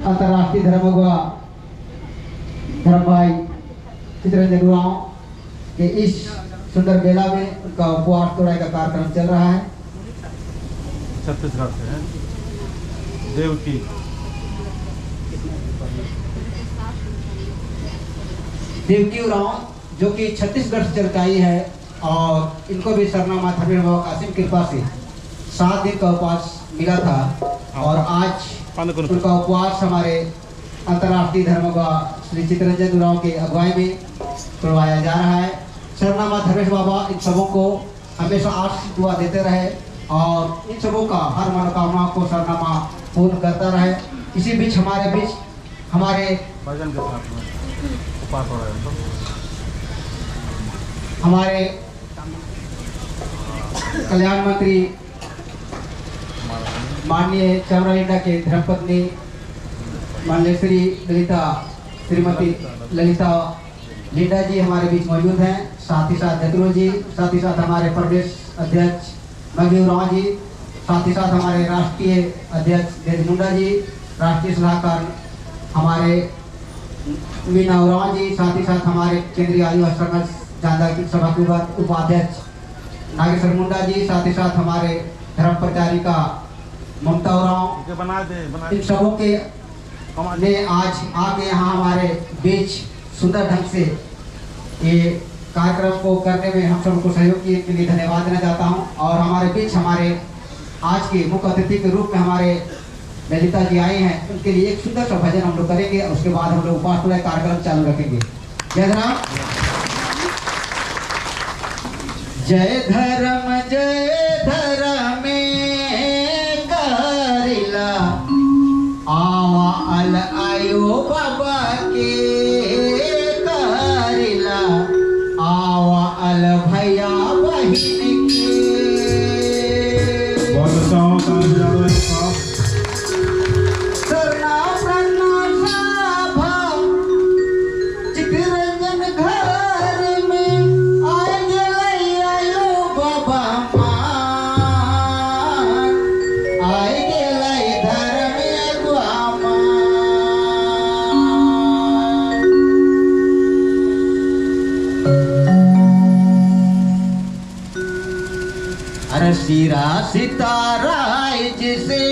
अंतर्राष्ट्रीय धर्मगुआ धर्म भाई चित्ररंजन उरांव के इस सुंदर बेला में उनका उपवास तोड़ाई का कार्यक्रम चल रहा है। छत्तीसगढ़ से है देवकी उरांव जो कि छत्तीसगढ़ से चल के आई है और इनको भी सरनामा धर्मेंद्र बाबा कासिम कृपा से 7 दिन का उपवास मिला था और आज उनका उपवास हमारे अंतर्राष्ट्रीय धर्मगुआ श्री चित्ररंजन उरांव के अगुवाई में करवाया जा रहा है। सरनामा धर्मेंद्र बाबा इन सबों को हमेशा आशीष दुआ देते रहे और इन सबों का हर मनोकामना को सरनामा पूर्ण करता रहे। इसी बीच हमारे भजन के साथ में उपवास हो रहा है तो हमारे कल्याण मंत्री माननीय चामरालिंडा के धर्मपत्नी माननीय श्रीमती ललिता लिंडा जी हमारे बीच मौजूद हैं। साथ ही साथ जतरू जी, साथ ही साथ हमारे प्रदेश अध्यक्ष मघी उरांव जी, साथ ही साथ हमारे राष्ट्रीय अध्यक्ष देव मुंडा जी, राष्ट्रीय सलाहकार हमारे मीना उरांव जी, साथ ही साथ हमारे केंद्रीय आदिवासी समाज जांदा की सभा के उपाध्यक्ष नागेश्वर मुंडा जी, साथ ही साथ हमारे धर्म प्रचारिका ममता उरांव, इन सबों के ने आज आके यहाँ हमारे बीच सुंदर ढंग से ये कार्यक्रम को करने में हम सबको सहयोग किए के लिए धन्यवाद देना चाहता हूँ। और हमारे बीच हमारे आज के मुख्य अतिथि के रूप में हमारे ललिता जी आए हैं, उनके लिए एक सुंदर सा भजन हम लोग करेंगे और उसके बाद हम लोग उपवास पूरा कार्यक्रम चालू रखेंगे। जय धर्म जय धर्म करिला आवा अल आयो बाबा के करिला आवा अल भैया बहिन के सरना प्रणाम सभा चित्ररंजन घर में आएंगे आयो बाबा मान आएंगे धर्म अगुआ अरे सिरा सितारा जिसे